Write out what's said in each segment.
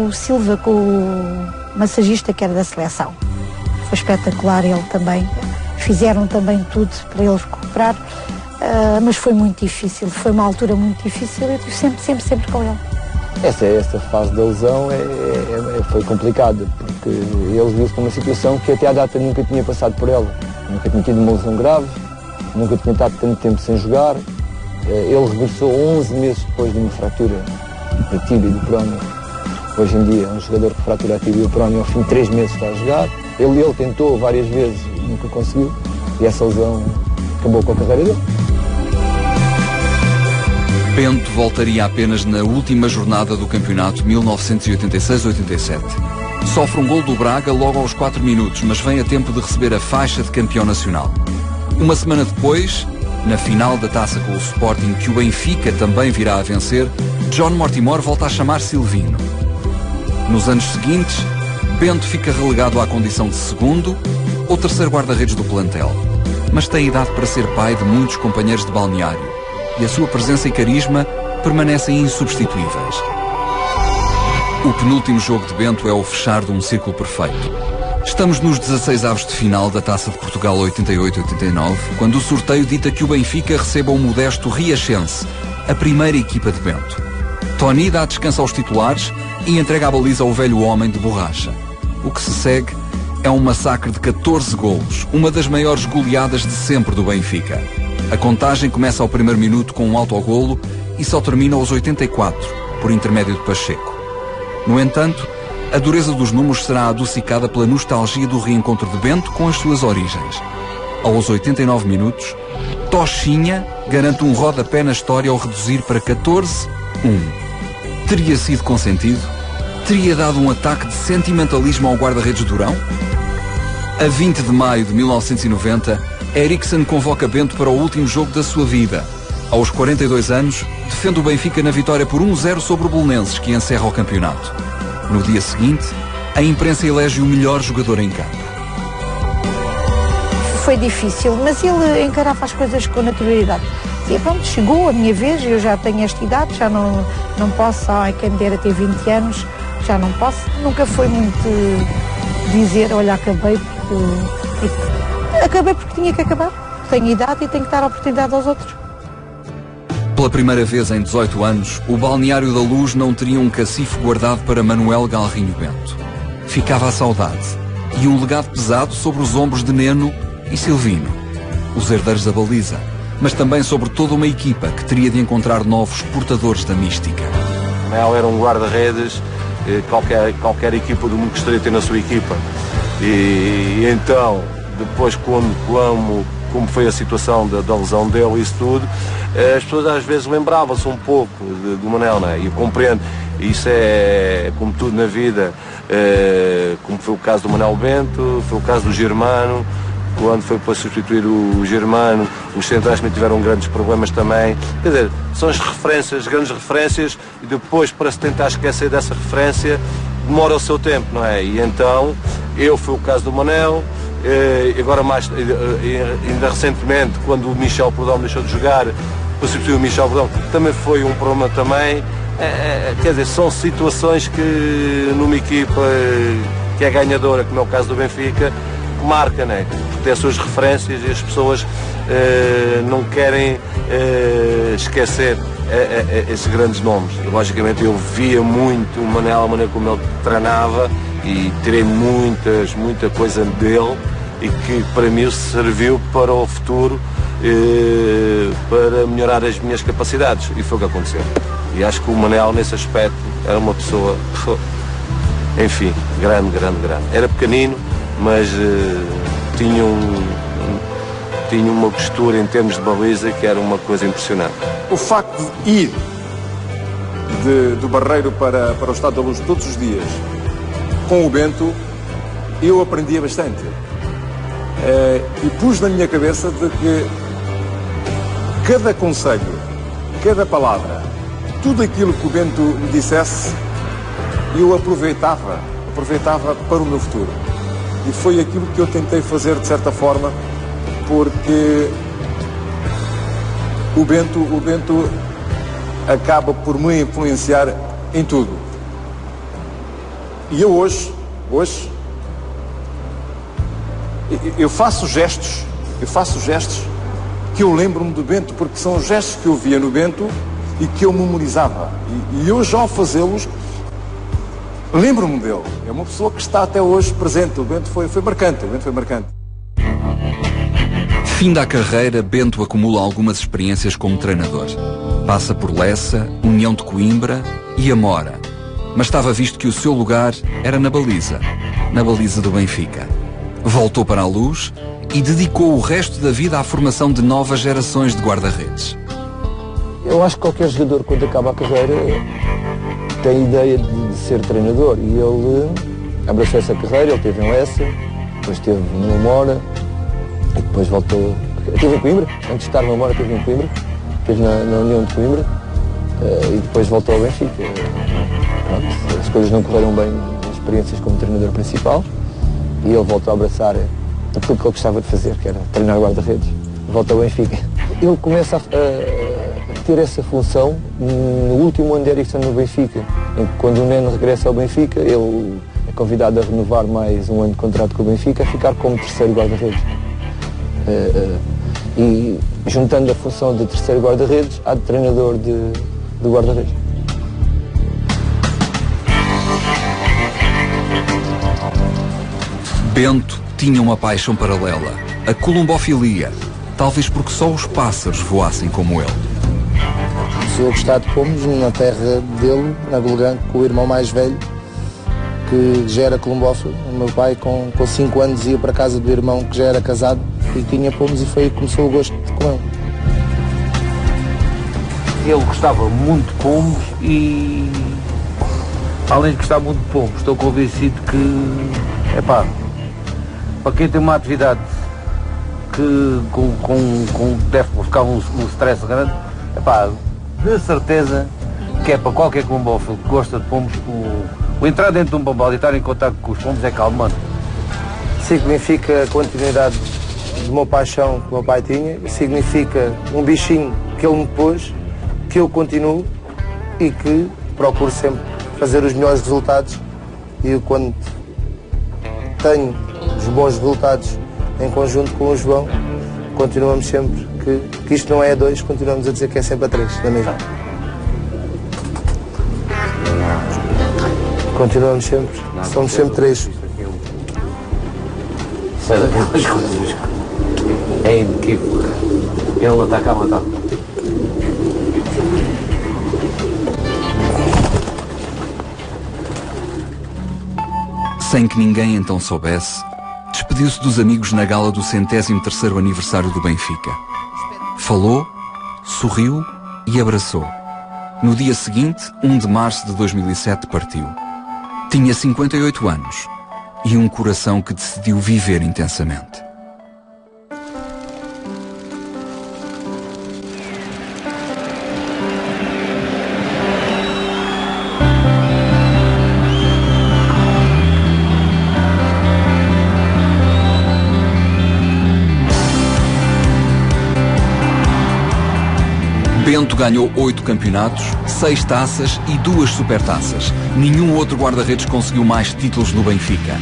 o Silva, com o massagista que era da seleção. Foi espetacular, ele também. Fizeram também tudo para ele recuperar, mas foi muito difícil, foi uma altura muito difícil, eu estive sempre com ele. Essa fase da lesão foi complicada, porque ele viu-se numa situação que até à data nunca tinha passado por ela. Nunca tinha tido uma lesão grave, nunca tinha estado tanto tempo sem jogar. Ele regressou 11 meses depois de uma fratura da tíbia e do perónio. Hoje em dia é um jogador que fratura a tíbia e o perónio, ao fim de 3 meses está a jogar. Ele tentou várias vezes, nunca conseguiu, e essa lesão acabou com a carreira dele. Bento voltaria apenas na última jornada do campeonato 1986-87. Sofre um gol do Braga logo aos 4 minutos, mas vem a tempo de receber a faixa de campeão nacional. Uma semana depois, na final da taça com o Sporting, que o Benfica também virá a vencer, John Mortimer volta a chamar Silvino. Nos anos seguintes, Bento fica relegado à condição de segundo ou terceiro guarda-redes do plantel, mas tem idade para ser pai de muitos companheiros de balneário e a sua presença e carisma permanecem insubstituíveis. O penúltimo jogo de Bento é o fechar de um círculo perfeito. Estamos nos 16avos de final da Taça de Portugal 88-89, quando o sorteio dita que o Benfica receba o modesto Riachense, a primeira equipa de Bento. Tony dá descanso aos titulares e entrega a baliza ao velho homem de borracha. O que se segue é um massacre de 14 golos, uma das maiores goleadas de sempre do Benfica. A contagem começa ao primeiro minuto com um autogolo e só termina aos 84, por intermédio de Pacheco. No entanto, a dureza dos números será adocicada pela nostalgia do reencontro de Bento com as suas origens. Aos 89 minutos, Tochinha garante um rodapé na história ao reduzir para 14-1. Teria sido consentido? Teria dado um ataque de sentimentalismo ao guarda-redes Durão? A 20 de maio de 1990, Eriksen convoca Bento para o último jogo da sua vida. Aos 42 anos, defende o Benfica na vitória por 1-0 sobre o Belenenses, que encerra o campeonato. No dia seguinte, a imprensa elege o melhor jogador em campo. Foi difícil, mas ele encarava as coisas com naturalidade. Dizia, pronto, chegou a minha vez, eu já tenho esta idade, já não posso, quem me dera ter 20 anos, já não posso. Nunca foi muito dizer, olha, acabei porque tinha que acabar. Tenho idade e tenho que dar a oportunidade aos outros. Pela primeira vez em 18 anos, o Balneário da Luz não teria um cacifo guardado para Manuel Galrinho Bento. Ficava a saudade e um legado pesado sobre os ombros de Neno e Silvino, os herdeiros da baliza, mas também sobre toda uma equipa que teria de encontrar novos portadores da mística. Manuel era um guarda-redes, qualquer equipa do mundo gostaria de ter na sua equipa. E então, depois como foi a situação da lesão dele e isso tudo, as pessoas às vezes lembravam-se um pouco do Manel, não é? E eu compreendo, isso é como tudo na vida, como foi o caso do Manuel Bento, foi o caso do Germano, quando foi para substituir o Germano, os centrais também tiveram grandes problemas também. Quer dizer, são as referências, grandes referências, e depois para se tentar esquecer dessa referência demora o seu tempo, não é? E então, foi o caso do Manel. Agora ainda recentemente, quando o Michel Perdão deixou de jogar, para substituir o Michel Perdão, também foi um problema também. Quer dizer, são situações que numa equipa que é ganhadora, como é o caso do Benfica, marca, né? Porque tem as suas referências e as pessoas não querem esquecer esses grandes nomes. E, logicamente eu via muito o Manel, a maneira como ele treinava, e tirei muita coisa dele, e que para mim serviu para o futuro, para melhorar as minhas capacidades, e foi o que aconteceu. E acho que o Manel nesse aspecto era uma pessoa, enfim, grande. Era pequenino, mas tinha uma postura em termos de baliza que era uma coisa impressionante. O facto de ir do Barreiro para o Estado da Luz todos os dias com o Bento, eu aprendia bastante. E pus na minha cabeça de que cada conselho, cada palavra, tudo aquilo que o Bento me dissesse, eu aproveitava para o meu futuro. E foi aquilo que eu tentei fazer de certa forma, porque o Bento acaba por me influenciar em tudo. E eu hoje, eu faço gestos que eu lembro-me do Bento, porque são gestos que eu via no Bento e que eu memorizava. E hoje, ao fazê-los, lembro-me dele. É uma pessoa que está até hoje presente. O Bento foi marcante. Fim da carreira, Bento acumula algumas experiências como treinador. Passa por Lessa, União de Coimbra e Amora. Mas estava visto que o seu lugar era na baliza do Benfica. Voltou para a Luz e dedicou o resto da vida à formação de novas gerações de guarda-redes. Eu acho que qualquer jogador, quando acaba a carreira, tem a ideia de ser treinador. E ele abraçou essa carreira, ele esteve em Lessa, depois esteve no Amora, e depois voltou... Esteve em Coimbra, antes de estar no Amora esteve em Coimbra, esteve na União de Coimbra, e depois voltou ao Benfica. Pronto, as coisas não correram bem nas experiências como treinador principal, e ele voltou a abraçar aquilo que ele gostava de fazer, que era treinar guarda-redes. Volta ao Benfica. Ele começa a ter essa função no último ano de Erickson no Benfica, em que quando o Neno regressa ao Benfica, ele é convidado a renovar mais um ano de contrato com o Benfica, a ficar como terceiro guarda-redes. E juntando a função de terceiro guarda-redes à de treinador de guarda-redes. Bento tinha uma paixão paralela, a columbofilia, talvez porque só os pássaros voassem como ele. Sou gostado de pomos na terra dele, na Golgã, com o irmão mais velho, que já era columbófilo. O meu pai, com 5 anos, ia para a casa do irmão que já era casado e tinha pomos, e foi aí que começou o gosto com ele. Ele gostava muito de pomos e, além de gostar muito de pomos, estou convencido que, para quem tem uma atividade que deve ficar um stress grande, de certeza que é para qualquer columbófilo que gosta de pomos, o entrar dentro de um pombal e estar em contato com os pomos é calmante. Significa a continuidade de uma paixão que o meu pai tinha, significa um bichinho que ele me pôs, que eu continuo e que procuro sempre fazer os melhores resultados, e quando tenho os bons resultados em conjunto com o João, continuamos sempre que isto não é a 2, continuamos a dizer que é sempre a 3, da mesma. Continuamos sempre, somos sempre 3. É inequívoco. Ele ataca a matar. Sem que ninguém então soubesse, despediu-se dos amigos na gala do 103º aniversário do Benfica. Falou, sorriu e abraçou. No dia seguinte, 1 de março de 2007, partiu. Tinha 58 anos e um coração que decidiu viver intensamente. Bento ganhou 8 campeonatos, 6 taças e 2 supertaças. Nenhum outro guarda-redes conseguiu mais títulos no Benfica.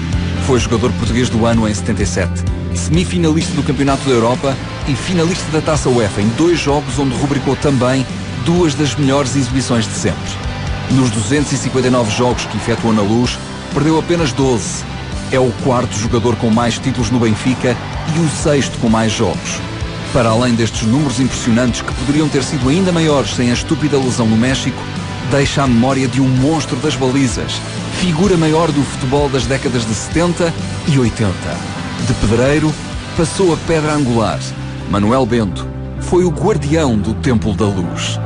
Foi jogador português do ano em 77, semifinalista do Campeonato da Europa e finalista da Taça UEFA em 2 jogos onde rubricou também 2 das melhores exibições de sempre. Nos 259 jogos que efetuou na Luz, perdeu apenas 12. É o 4º jogador com mais títulos no Benfica e o 6º com mais jogos. Para além destes números impressionantes que poderiam ter sido ainda maiores sem a estúpida lesão no México, deixa a memória de um monstro das balizas, figura maior do futebol das décadas de 70 e 80. De pedreiro, passou a pedra angular. Manuel Bento foi o guardião do Templo da Luz.